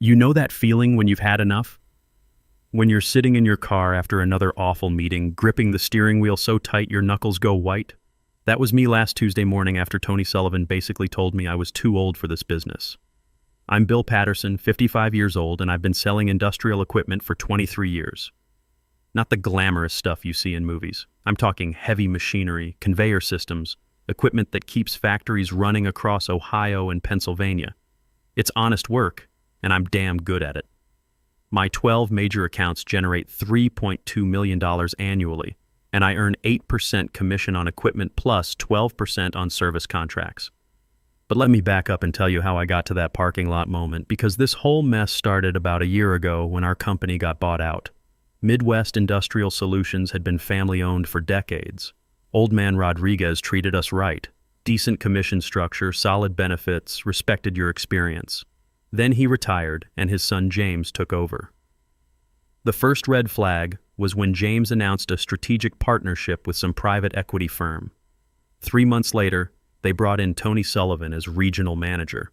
You know that feeling when you've had enough? When you're sitting in your car after another awful meeting, gripping the steering wheel so tight your knuckles go white? That was me last Tuesday morning after Tony Sullivan basically told me I was too old for this business. I'm Bill Patterson, 55 years old, and I've been selling industrial equipment for 23 years. Not the glamorous stuff you see in movies. I'm talking heavy machinery, conveyor systems, equipment that keeps factories running across Ohio and Pennsylvania. It's honest work, and I'm damn good at it. My 12 major accounts generate $3.2 million annually, and I earn 8% commission on equipment plus 12% on service contracts. But let me back up and tell you how I got to that parking lot moment, because this whole mess started about a year ago when our company got bought out. Midwest Industrial Solutions had been family-owned for decades. Old man Rodriguez treated us right. Decent commission structure, solid benefits, respected your experience. Then he retired, and his son James took over. The first red flag was when James announced a strategic partnership with some private equity firm. 3 months later, they brought in Tony Sullivan as regional manager.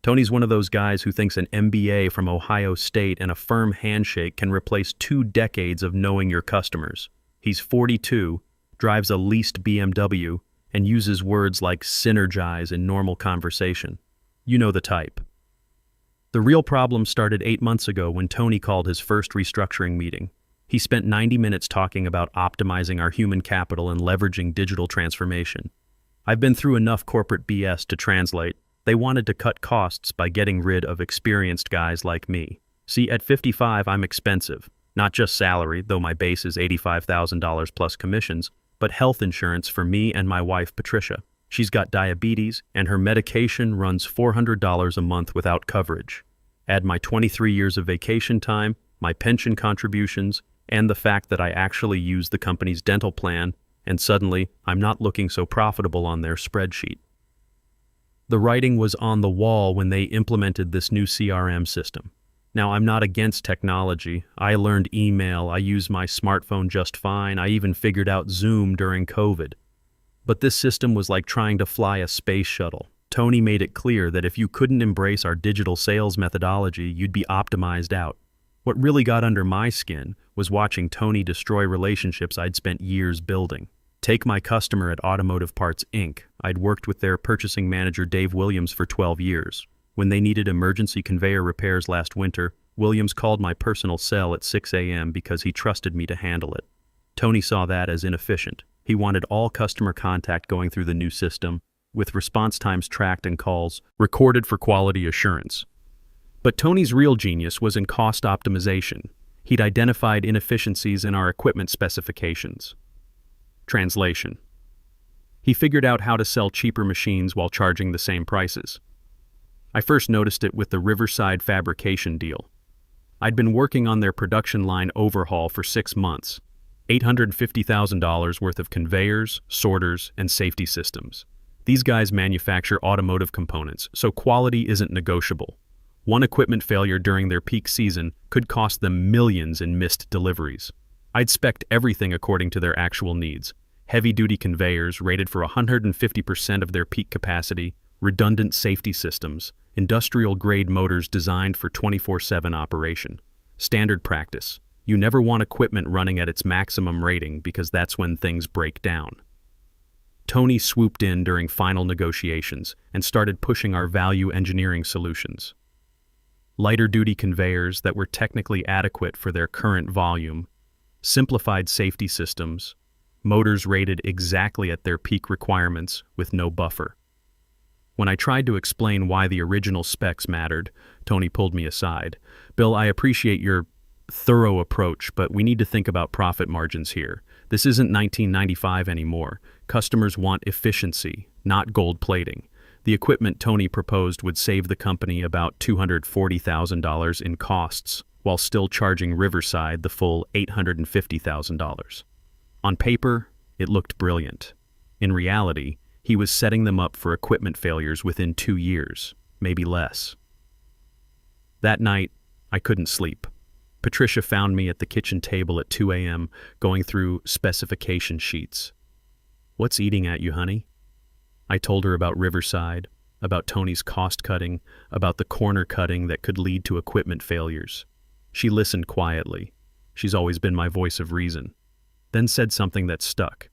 Tony's one of those guys who thinks an MBA from Ohio State and a firm handshake can replace 2 decades of knowing your customers. He's 42, drives a leased BMW, and uses words like synergize in normal conversation. You know the type. The real problem started 8 months ago when Tony called his first restructuring meeting. He spent 90 minutes talking about optimizing our human capital and leveraging digital transformation. I've been through enough corporate BS to translate. They wanted to cut costs by getting rid of experienced guys like me. See, at 55, I'm expensive. Not just salary, though my base is $85,000 plus commissions, but health insurance for me and my wife, Patricia. She's got diabetes, and her medication runs $400 a month without coverage. Add my 23 years of vacation time, my pension contributions, and the fact that I actually use the company's dental plan, and suddenly, I'm not looking so profitable on their spreadsheet. The writing was on the wall when they implemented this new CRM system. Now, I'm not against technology. I learned email, I use my smartphone just fine, I even figured out Zoom during COVID. But this system was like trying to fly a space shuttle. Tony made it clear that if you couldn't embrace our digital sales methodology, you'd be optimized out. What really got under my skin was watching Tony destroy relationships I'd spent years building. Take my customer at Automotive Parts, Inc. I'd worked with their purchasing manager Dave Williams for 12 years. When they needed emergency conveyor repairs last winter, Williams called my personal cell at 6 a.m. because he trusted me to handle it. Tony saw that as inefficient. He wanted all customer contact going through the new system, with response times tracked and calls recorded for quality assurance. But Tony's real genius was in cost optimization. He'd identified inefficiencies in our equipment specifications. Translation. He figured out how to sell cheaper machines while charging the same prices. I first noticed it with the Riverside fabrication deal. I'd been working on their production line overhaul for 6 months. $850,000 worth of conveyors, sorters, and safety systems. These guys manufacture automotive components, so quality isn't negotiable. One equipment failure during their peak season could cost them millions in missed deliveries. I'd spec'd everything according to their actual needs. Heavy-duty conveyors rated for 150% of their peak capacity, redundant safety systems, industrial-grade motors designed for 24/7 operation. Standard practice. You never want equipment running at its maximum rating because that's when things break down. Tony swooped in during final negotiations and started pushing our value engineering solutions. Lighter-duty conveyors that were technically adequate for their current volume, simplified safety systems, motors rated exactly at their peak requirements with no buffer. When I tried to explain why the original specs mattered, Tony pulled me aside. "Bill, I appreciate your thorough approach, but we need to think about profit margins here. This isn't 1995 anymore. Customers want efficiency, not gold plating. The equipment Tony proposed would save the company about $240,000 in costs, while still charging Riverside the full $850,000. On paper, it looked brilliant. In reality, he was setting them up for equipment failures within 2 years, maybe less. That night, I couldn't sleep. Patricia found me at the kitchen table at 2 a.m. going through specification sheets. "What's eating at you, honey?" I told her about Riverside, about Tony's cost cutting, about the corner cutting that could lead to equipment failures. She listened quietly. She's always been my voice of reason. Then said something that stuck.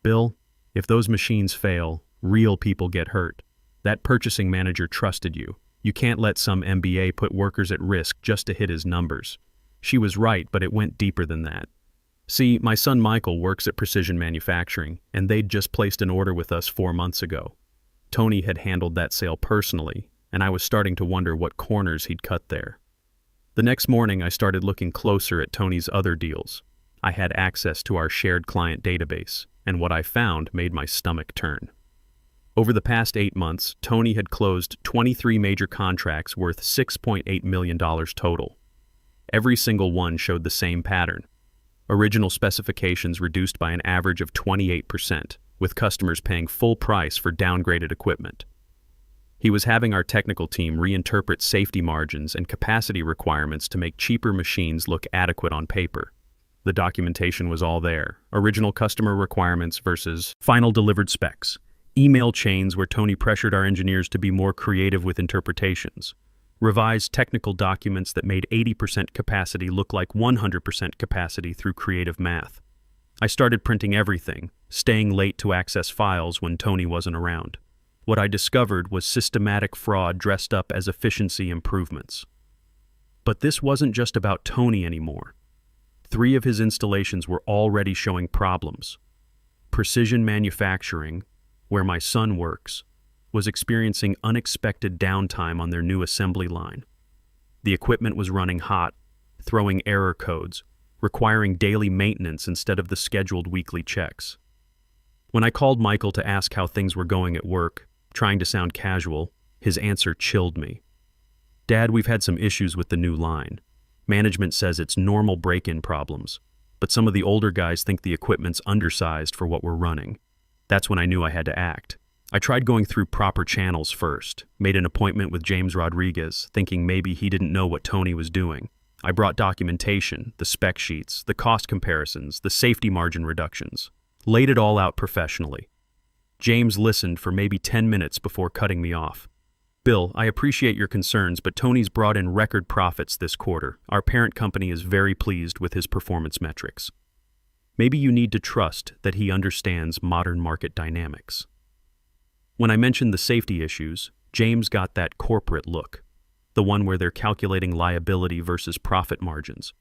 "Bill, if those machines fail, real people get hurt. That purchasing manager trusted you. You can't let some MBA put workers at risk just to hit his numbers." She was right, but it went deeper than that. See, my son Michael works at Precision Manufacturing, and they'd just placed an order with us 4 months ago. Tony had handled that sale personally, and I was starting to wonder what corners he'd cut there. The next morning, I started looking closer at Tony's other deals. I had access to our shared client database, and what I found made my stomach turn. Over the past 8 months, Tony had closed 23 major contracts worth $6.8 million total. Every single one showed the same pattern. Original specifications reduced by an average of 28%, with customers paying full price for downgraded equipment. He was having our technical team reinterpret safety margins and capacity requirements to make cheaper machines look adequate on paper. The documentation was all there: original customer requirements versus final delivered specs. Email chains where Tony pressured our engineers to be more creative with interpretations. Revised technical documents that made 80% capacity look like 100% capacity through creative math. I started printing everything, staying late to access files when Tony wasn't around. What I discovered was systematic fraud dressed up as efficiency improvements. But this wasn't just about Tony anymore. 3 of his installations were already showing problems. Precision Manufacturing, where my son works, was experiencing unexpected downtime on their new assembly line. The equipment was running hot, throwing error codes, requiring daily maintenance instead of the scheduled weekly checks. When I called Michael to ask how things were going at work, trying to sound casual, his answer chilled me. "Dad, we've had some issues with the new line. Management says it's normal break-in problems, but some of the older guys think the equipment's undersized for what we're running." That's when I knew I had to act. I tried going through proper channels first, made an appointment with James Rodriguez, thinking maybe he didn't know what Tony was doing. I brought documentation, the spec sheets, the cost comparisons, the safety margin reductions. Laid it all out professionally. James listened for maybe 10 minutes before cutting me off. "Bill, I appreciate your concerns, but Tony's brought in record profits this quarter. Our parent company is very pleased with his performance metrics. Maybe you need to trust that he understands modern market dynamics." When I mentioned the safety issues, James got that corporate look, the one where they're calculating liability versus profit margins.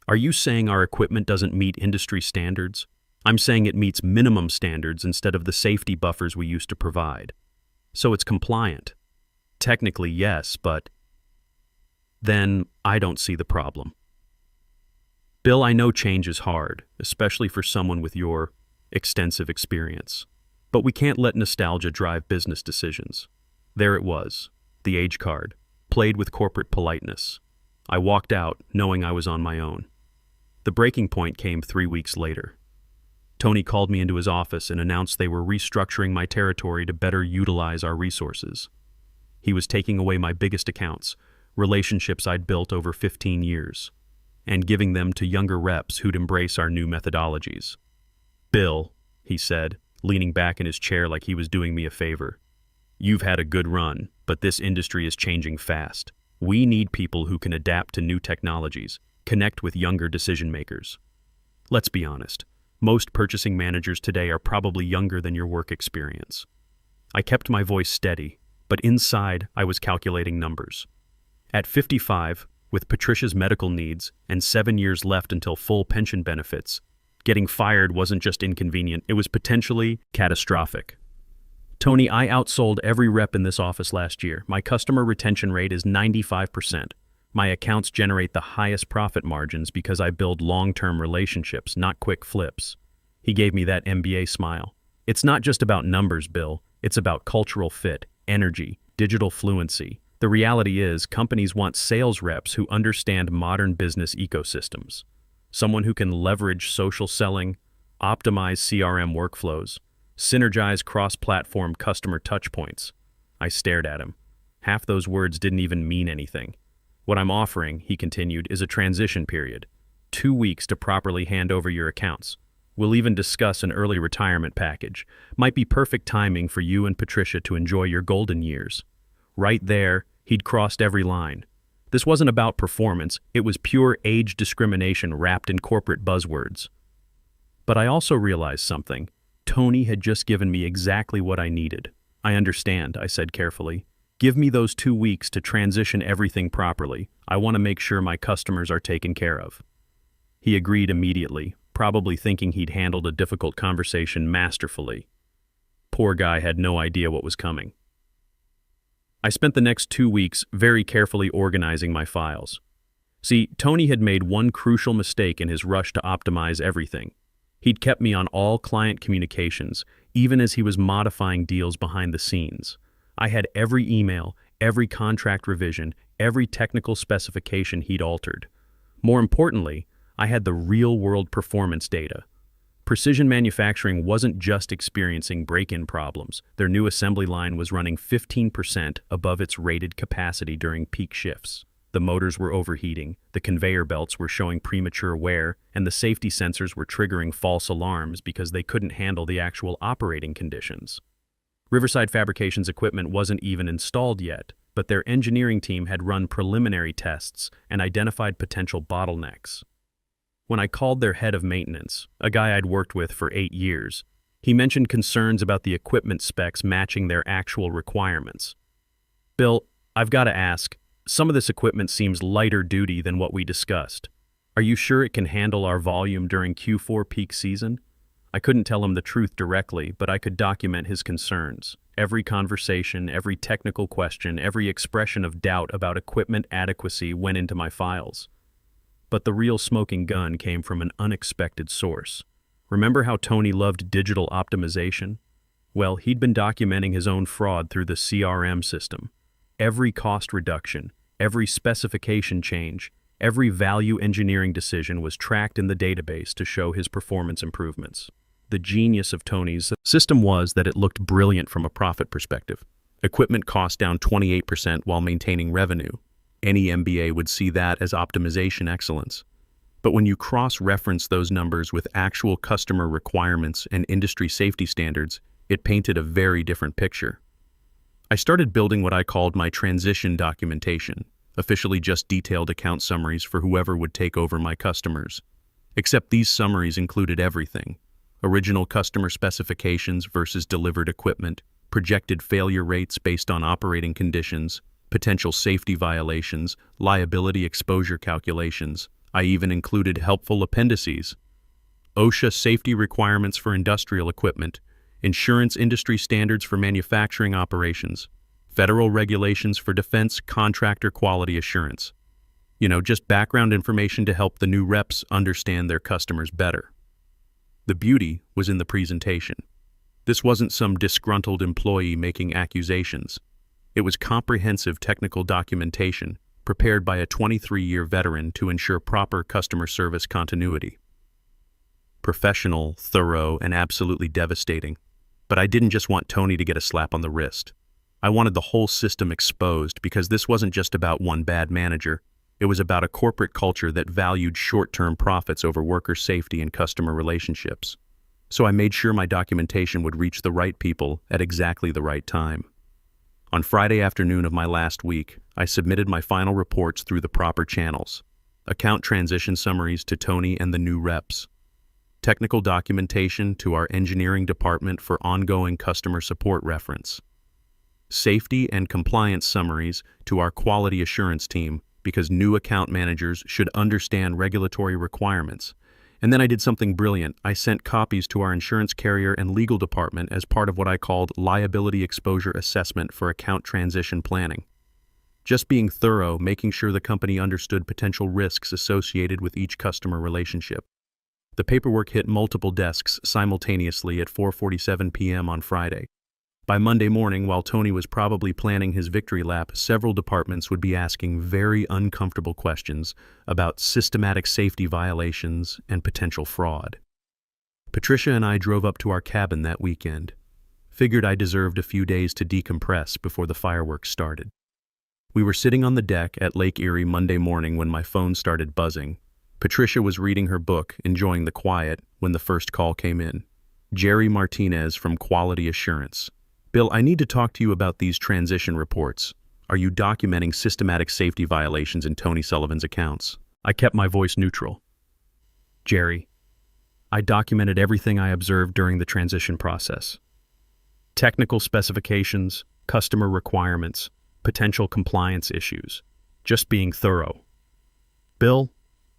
"Are you saying our equipment doesn't meet industry standards?" "I'm saying it meets minimum standards instead of the safety buffers we used to provide. So it's compliant." "Technically, yes, but..." "Then I don't see the problem." "Bill, I know change is hard, especially for someone with your extensive experience. But we can't let nostalgia drive business decisions." There it was, the age card, played with corporate politeness. I walked out, knowing I was on my own. The breaking point came 3 weeks later. Tony called me into his office and announced they were restructuring my territory to better utilize our resources. He was taking away my biggest accounts, relationships I'd built over 15 years, and giving them to younger reps who'd embrace our new methodologies. "Bill," he said, leaning back in his chair like he was doing me a favor, "you've had a good run, but this industry is changing fast. We need people who can adapt to new technologies, connect with younger decision makers. Let's be honest, most purchasing managers today are probably younger than your work experience." I kept my voice steady, but inside I was calculating numbers. At 55, with Patricia's medical needs and 7 years left until full pension benefits, getting fired wasn't just inconvenient, it was potentially catastrophic. "Tony, I outsold every rep in this office last year. My customer retention rate is 95%. My accounts generate the highest profit margins because I build long-term relationships, not quick flips." He gave me that MBA smile. "It's not just about numbers, Bill. It's about cultural fit, energy, digital fluency. The reality is, companies want sales reps who understand modern business ecosystems. Someone who can leverage social selling, optimize CRM workflows, synergize cross-platform customer touchpoints." I stared at him. Half those words didn't even mean anything. "What I'm offering," he continued, "is a transition period. 2 weeks to properly hand over your accounts. We'll even discuss an early retirement package. Might be perfect timing for you and Patricia to enjoy your golden years." Right there, he'd crossed every line. This wasn't about performance, it was pure age discrimination wrapped in corporate buzzwords. But I also realized something. Tony had just given me exactly what I needed. I understand, I said carefully. Give me those 2 weeks to transition everything properly. I want to make sure my customers are taken care of. He agreed immediately, probably thinking he'd handled a difficult conversation masterfully. Poor guy had no idea what was coming. I spent the next 2 weeks very carefully organizing my files. See, Tony had made one crucial mistake in his rush to optimize everything. He'd kept me on all client communications, even as he was modifying deals behind the scenes. I had every email, every contract revision, every technical specification he'd altered. More importantly, I had the real-world performance data. Precision Manufacturing wasn't just experiencing break-in problems. Their new assembly line was running 15% above its rated capacity during peak shifts. The motors were overheating, the conveyor belts were showing premature wear, and the safety sensors were triggering false alarms because they couldn't handle the actual operating conditions. Riverside Fabrication's equipment wasn't even installed yet, but their engineering team had run preliminary tests and identified potential bottlenecks. When I called their head of maintenance, a guy I'd worked with for 8 years, he mentioned concerns about the equipment specs matching their actual requirements. Bill, I've got to ask, some of this equipment seems lighter duty than what we discussed. Are you sure it can handle our volume during Q4 peak season? I couldn't tell him the truth directly, but I could document his concerns. Every conversation, every technical question, every expression of doubt about equipment adequacy went into my files. But the real smoking gun came from an unexpected source. Remember how Tony loved digital optimization? Well, he'd been documenting his own fraud through the CRM system. Every cost reduction, every specification change, every value engineering decision was tracked in the database to show his performance improvements. The genius of Tony's system was that it looked brilliant from a profit perspective. Equipment cost down 28% while maintaining revenue. Any MBA would see that as optimization excellence. But when you cross-reference those numbers with actual customer requirements and industry safety standards, it painted a very different picture. I started building what I called my transition documentation, officially just detailed account summaries for whoever would take over my customers. Except these summaries included everything: original customer specifications versus delivered equipment, projected failure rates based on operating conditions, potential safety violations, liability exposure calculations. I even included helpful appendices: OSHA safety requirements for industrial equipment, insurance industry standards for manufacturing operations, federal regulations for defense contractor quality assurance. Just background information to help the new reps understand their customers better. The beauty was in the presentation. This wasn't some disgruntled employee making accusations. It was comprehensive technical documentation prepared by a 23-year veteran to ensure proper customer service continuity. Professional, thorough, and absolutely devastating. But I didn't just want Tony to get a slap on the wrist. I wanted the whole system exposed because this wasn't just about one bad manager. It was about a corporate culture that valued short-term profits over worker safety and customer relationships. So I made sure my documentation would reach the right people at exactly the right time. On Friday afternoon of my last week, I submitted my final reports through the proper channels. Account transition summaries to Tony and the new reps. Technical documentation to our engineering department for ongoing customer support reference. Safety and compliance summaries to our quality assurance team because new account managers should understand regulatory requirements. And then I did something brilliant. I sent copies to our insurance carrier and legal department as part of what I called liability exposure assessment for account transition planning. Just being thorough, making sure the company understood potential risks associated with each customer relationship. The paperwork hit multiple desks simultaneously at 4:47 p.m. on Friday. By Monday morning, while Tony was probably planning his victory lap, several departments would be asking very uncomfortable questions about systematic safety violations and potential fraud. Patricia and I drove up to our cabin that weekend. Figured I deserved a few days to decompress before the fireworks started. We were sitting on the deck at Lake Erie Monday morning when my phone started buzzing. Patricia was reading her book, enjoying the quiet, when the first call came in. Jerry Martinez from Quality Assurance. Bill, I need to talk to you about these transition reports. Are you documenting systematic safety violations in Tony Sullivan's accounts? I kept my voice neutral. Jerry, I documented everything I observed during the transition process. Technical specifications, customer requirements, potential compliance issues. Just being thorough. Bill,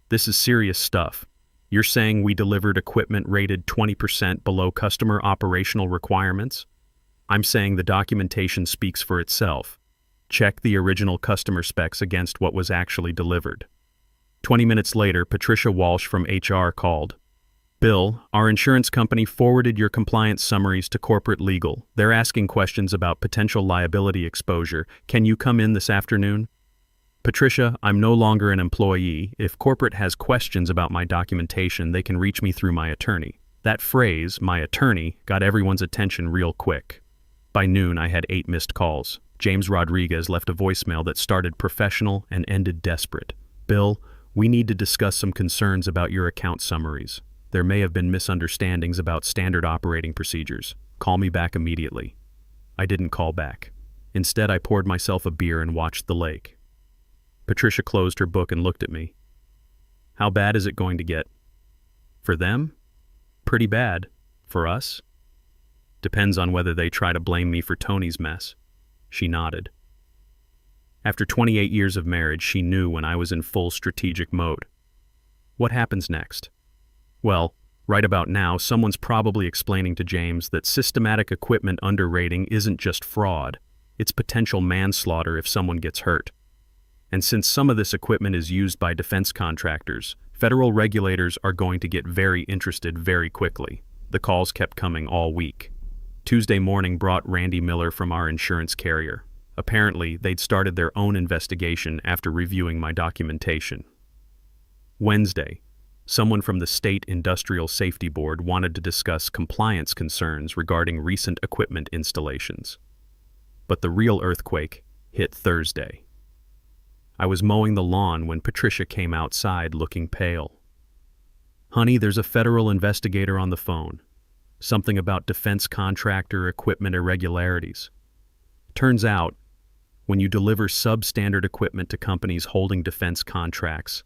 this is serious stuff. You're saying we delivered equipment rated 20% below customer operational requirements? I'm saying the documentation speaks for itself. Check the original customer specs against what was actually delivered. 20 minutes later, Patricia Walsh from HR called. Bill, our insurance company forwarded your compliance summaries to corporate legal. They're asking questions about potential liability exposure. Can you come in this afternoon? Patricia, I'm no longer an employee. If corporate has questions about my documentation, they can reach me through my attorney. That phrase, my attorney, got everyone's attention real quick. By noon, I had 8 missed calls. James Rodriguez left a voicemail that started professional and ended desperate. Bill, we need to discuss some concerns about your account summaries. There may have been misunderstandings about standard operating procedures. Call me back immediately. I didn't call back. Instead, I poured myself a beer and watched the lake. Patricia closed her book and looked at me. How bad is it going to get? For them? Pretty bad. For us? Depends on whether they try to blame me for Tony's mess. She nodded. After 28 years of marriage, she knew when I was in full strategic mode. What happens next? Well, right about now, someone's probably explaining to James that systematic equipment underrating isn't just fraud, it's potential manslaughter if someone gets hurt. And since some of this equipment is used by defense contractors, federal regulators are going to get very interested very quickly. The calls kept coming all week. Tuesday morning brought Randy Miller from our insurance carrier. Apparently, they'd started their own investigation after reviewing my documentation. Wednesday, someone from the State Industrial Safety Board wanted to discuss compliance concerns regarding recent equipment installations. But the real earthquake hit Thursday. I was mowing the lawn when Patricia came outside looking pale. Honey, there's a federal investigator on the phone. Something about defense contractor equipment irregularities. Turns out, when you deliver substandard equipment to companies holding defense contracts,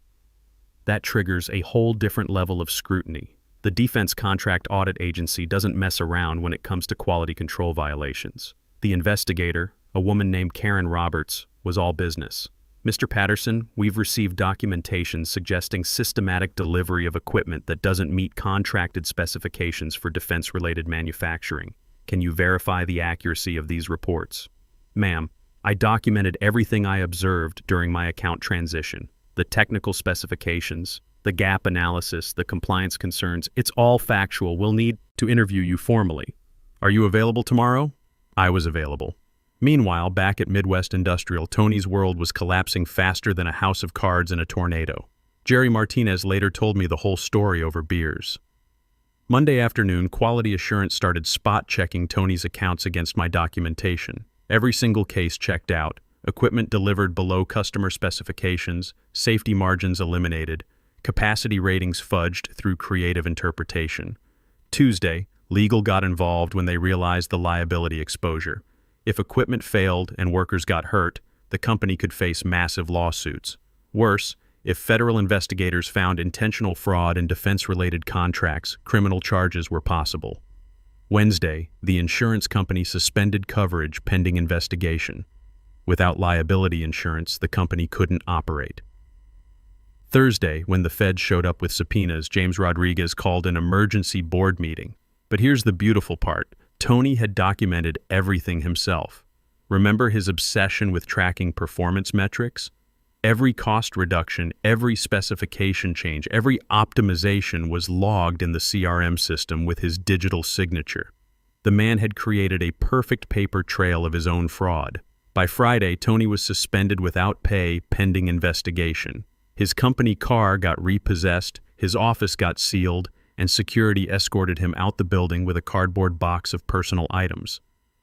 that triggers a whole different level of scrutiny. The Defense Contract Audit Agency doesn't mess around when it comes to quality control violations. The investigator, a woman named Karen Roberts, was all business. Mr. Patterson, we've received documentation suggesting systematic delivery of equipment that doesn't meet contracted specifications for defense-related manufacturing. Can you verify the accuracy of these reports? Ma'am, I documented everything I observed during my account transition. The technical specifications, the gap analysis, the compliance concerns, it's all factual. We'll need to interview you formally. Are you available tomorrow? I was available. Meanwhile, back at Midwest Industrial, Tony's world was collapsing faster than a house of cards in a tornado. Jerry Martinez later told me the whole story over beers. Monday afternoon, quality assurance started spot-checking Tony's accounts against my documentation. Every single case checked out, equipment delivered below customer specifications, safety margins eliminated, capacity ratings fudged through creative interpretation. Tuesday, legal got involved when they realized the liability exposure. If equipment failed and workers got hurt, the company could face massive lawsuits. Worse, if federal investigators found intentional fraud in defense-related contracts, criminal charges were possible. Wednesday, the insurance company suspended coverage pending investigation. Without liability insurance, the company couldn't operate. Thursday, when the feds showed up with subpoenas, James Rodriguez called an emergency board meeting. But here's the beautiful part. Tony had documented everything himself. Remember his obsession with tracking performance metrics? Every cost reduction, every specification change, every optimization was logged in the CRM system with his digital signature. The man had created a perfect paper trail of his own fraud. By Friday, Tony was suspended without pay pending investigation. His company car got repossessed, his office got sealed, and security escorted him out the building with a cardboard box of personal items.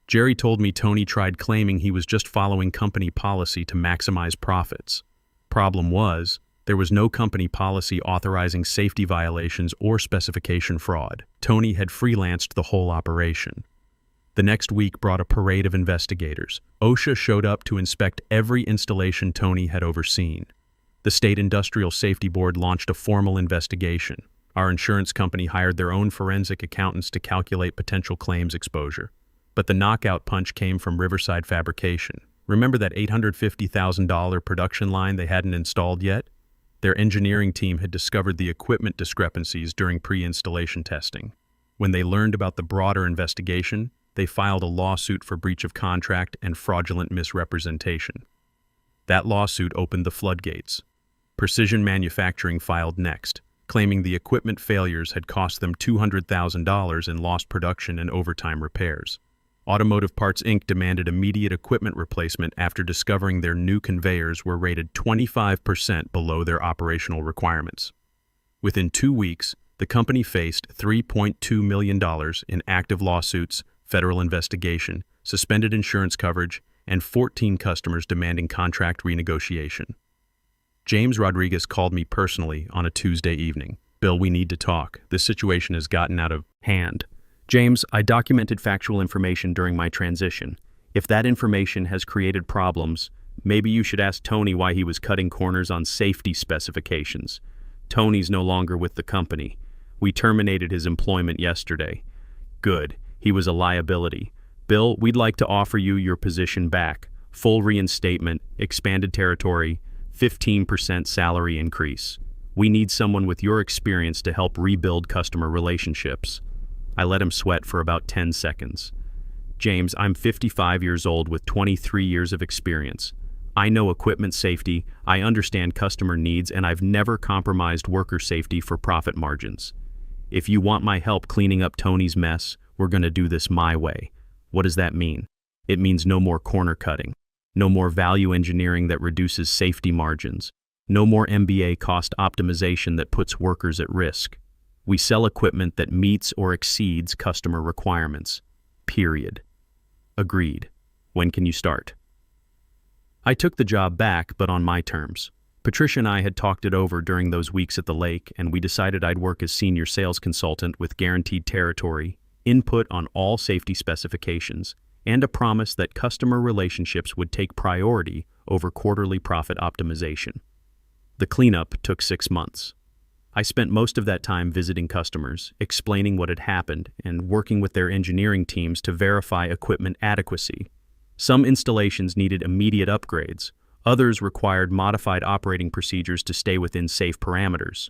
Jerry told me Tony tried claiming he was just following company policy to maximize profits. Problem was, there was no company policy authorizing safety violations or specification fraud. Tony had freelanced the whole operation. The next week brought a parade of investigators. OSHA showed up to inspect every installation Tony had overseen. The State Industrial Safety Board launched a formal investigation. Our insurance company hired their own forensic accountants to calculate potential claims exposure. But the knockout punch came from Riverside Fabrication. Remember that $850,000 production line they hadn't installed yet? Their engineering team had discovered the equipment discrepancies during pre-installation testing. When they learned about the broader investigation, they filed a lawsuit for breach of contract and fraudulent misrepresentation. That lawsuit opened the floodgates. Precision Manufacturing filed next, claiming the equipment failures had cost them $200,000 in lost production and overtime repairs. Automotive Parts Inc. demanded immediate equipment replacement after discovering their new conveyors were rated 25% below their operational requirements. Within 2 weeks, the company faced $3.2 million in active lawsuits, federal investigation, suspended insurance coverage, and 14 customers demanding contract renegotiation. James Rodriguez called me personally on a Tuesday evening. "Bill, we need to talk. This situation has gotten out of hand." "James, I documented factual information during my transition. If that information has created problems, maybe you should ask Tony why he was cutting corners on safety specifications. Tony's no longer with the company. We terminated his employment yesterday." "Good. He was a liability. Bill, we'd like to offer you your position back. Full reinstatement, expanded territory, 15% salary increase. We need someone with your experience to help rebuild customer relationships." I let him sweat for about 10 seconds. "James, I'm 55 years old with 23 years of experience. I know equipment safety, I understand customer needs, and I've never compromised worker safety for profit margins. If you want my help cleaning up Tony's mess, we're going to do this my way." What does that mean? It means no more corner cutting, no more value engineering that reduces safety margins, no more MBA cost optimization that puts workers at risk. We sell equipment that meets or exceeds customer requirements. Period. Agreed. When can you start? I took the job back, but on my terms. Patricia and I had talked it over during those weeks at the lake, and we decided I'd work as senior sales consultant with guaranteed territory, input on all safety specifications, and a promise that customer relationships would take priority over quarterly profit optimization. The cleanup took 6 months. I spent most of that time visiting customers, explaining what had happened, and working with their engineering teams to verify equipment adequacy. Some installations needed immediate upgrades. Others required modified operating procedures to stay within safe parameters.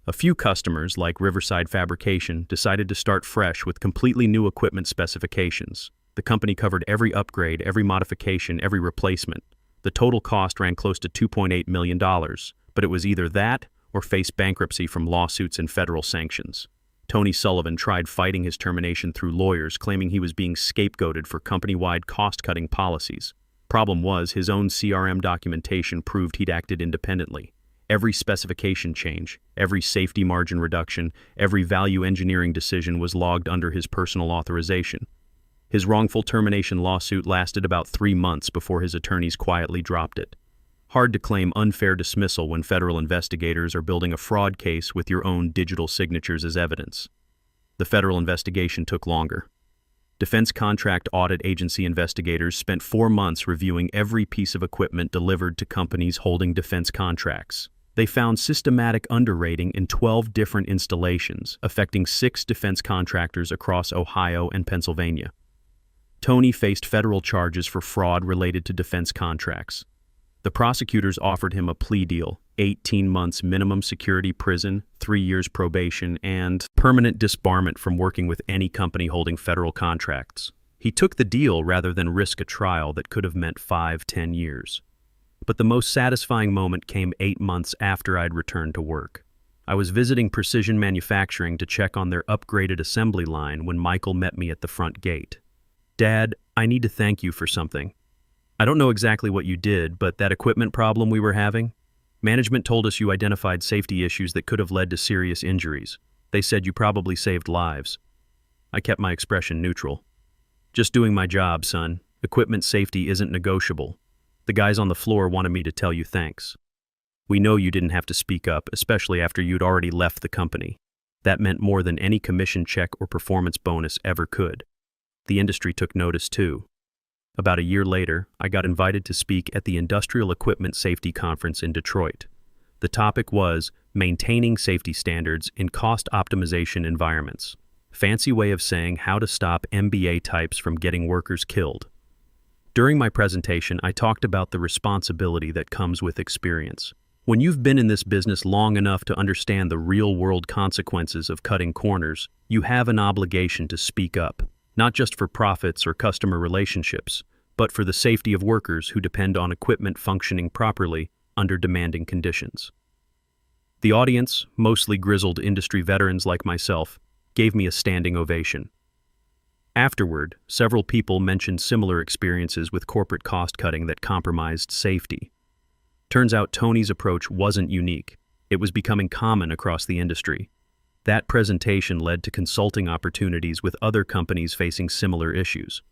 A few customers, like Riverside Fabrication, decided to start fresh with completely new equipment specifications. The company covered every upgrade, every modification, every replacement. The total cost ran close to $2.8 million, but it was either that or face bankruptcy from lawsuits and federal sanctions. Tony Sullivan tried fighting his termination through lawyers, claiming he was being scapegoated for company-wide cost-cutting policies. Problem was, his own CRM documentation proved he'd acted independently. Every specification change, every safety margin reduction, every value engineering decision was logged under his personal authorization. His wrongful termination lawsuit lasted about 3 months before his attorneys quietly dropped it. Hard to claim unfair dismissal when federal investigators are building a fraud case with your own digital signatures as evidence. The federal investigation took longer. Defense Contract Audit Agency investigators spent 4 months reviewing every piece of equipment delivered to companies holding defense contracts. They found systematic underrating in 12 different installations, affecting 6 defense contractors across Ohio and Pennsylvania. Tony faced federal charges for fraud related to defense contracts. The prosecutors offered him a plea deal, 18 months minimum security prison, 3 years probation, and permanent disbarment from working with any company holding federal contracts. He took the deal rather than risk a trial that could have meant 5-10 years. But the most satisfying moment came 8 months after I'd returned to work. I was visiting Precision Manufacturing to check on their upgraded assembly line when Michael met me at the front gate. "Dad, I need to thank you for something. I don't know exactly what you did, but that equipment problem we were having, management told us you identified safety issues that could have led to serious injuries. They said you probably saved lives." I kept my expression neutral. "Just doing my job, son. Equipment safety isn't negotiable. The guys on the floor wanted me to tell you thanks. We know you didn't have to speak up, especially after you'd already left the company. That meant more than any commission check or performance bonus ever could." The industry took notice too. About a year later, I got invited to speak at the Industrial Equipment Safety Conference in Detroit. The topic was maintaining safety standards in cost optimization environments. Fancy way of saying how to stop MBA types from getting workers killed. During my presentation, I talked about the responsibility that comes with experience. When you've been in this business long enough to understand the real-world consequences of cutting corners, you have an obligation to speak up, not just for profits or customer relationships, but for the safety of workers who depend on equipment functioning properly under demanding conditions. The audience, mostly grizzled industry veterans like myself, gave me a standing ovation. Afterward, several people mentioned similar experiences with corporate cost-cutting that compromised safety. Turns out Tony's approach wasn't unique. It was becoming common across the industry. That presentation led to consulting opportunities with other companies facing similar issues.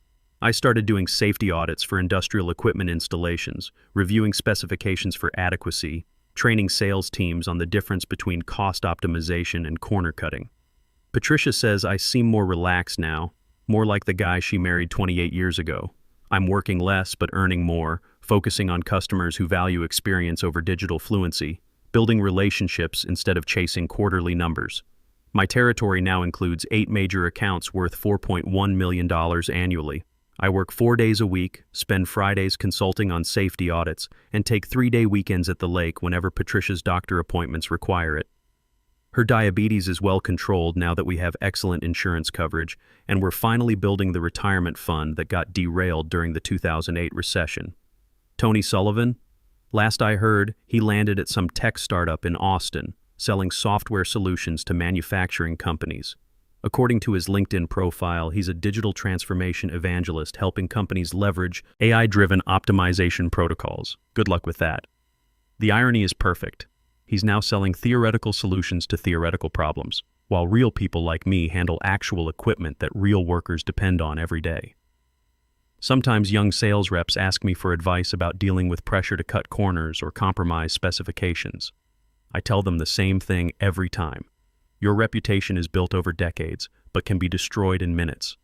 I started doing safety audits for industrial equipment installations, reviewing specifications for adequacy, training sales teams on the difference between cost optimization and corner cutting. Patricia says I seem more relaxed now, more like the guy she married 28 years ago. I'm working less but earning more, focusing on customers who value experience over digital fluency, building relationships instead of chasing quarterly numbers. My territory now includes 8 major accounts worth $4.1 million annually. I work 4 days a week, spend Fridays consulting on safety audits, and take 3-day weekends at the lake whenever Patricia's doctor appointments require it. Her diabetes is well controlled now that we have excellent insurance coverage, and we're finally building the retirement fund that got derailed during the 2008 recession. Tony Sullivan? Last I heard, he landed at some tech startup in Austin, selling software solutions to manufacturing companies. According to his LinkedIn profile, he's a digital transformation evangelist helping companies leverage AI-driven optimization protocols. Good luck with that. The irony is perfect. He's now selling theoretical solutions to theoretical problems, while real people like me handle actual equipment that real workers depend on every day. Sometimes young sales reps ask me for advice about dealing with pressure to cut corners or compromise specifications. I tell them the same thing every time. Your reputation is built over decades, but can be destroyed in minutes.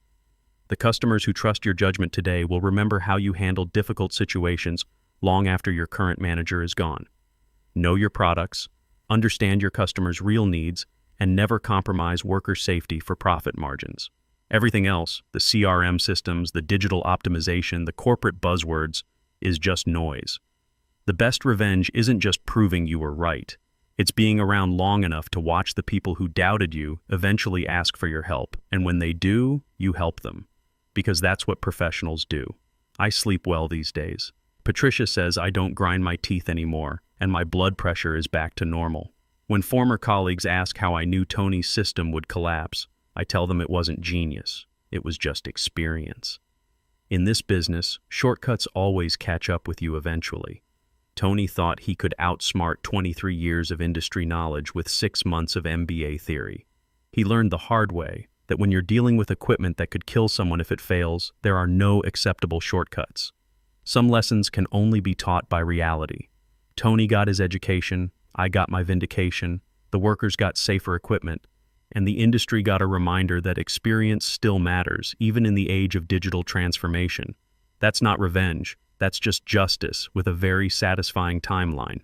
The customers who trust your judgment today will remember how you handled difficult situations long after your current manager is gone. Know your products, understand your customers' real needs, and never compromise worker safety for profit margins. Everything else, the CRM systems, the digital optimization, the corporate buzzwords, is just noise. The best revenge isn't just proving you were right. It's being around long enough to watch the people who doubted you eventually ask for your help, and when they do, you help them. Because that's what professionals do. I sleep well these days. Patricia says I don't grind my teeth anymore, and my blood pressure is back to normal. When former colleagues ask how I knew Tony's system would collapse, I tell them it wasn't genius, it was just experience. In this business, shortcuts always catch up with you eventually. Tony thought he could outsmart 23 years of industry knowledge with 6 months of MBA theory. He learned the hard way that when you're dealing with equipment that could kill someone if it fails, there are no acceptable shortcuts. Some lessons can only be taught by reality. Tony got his education, I got my vindication, the workers got safer equipment, and the industry got a reminder that experience still matters, even in the age of digital transformation. That's not revenge, that's just justice with a very satisfying timeline.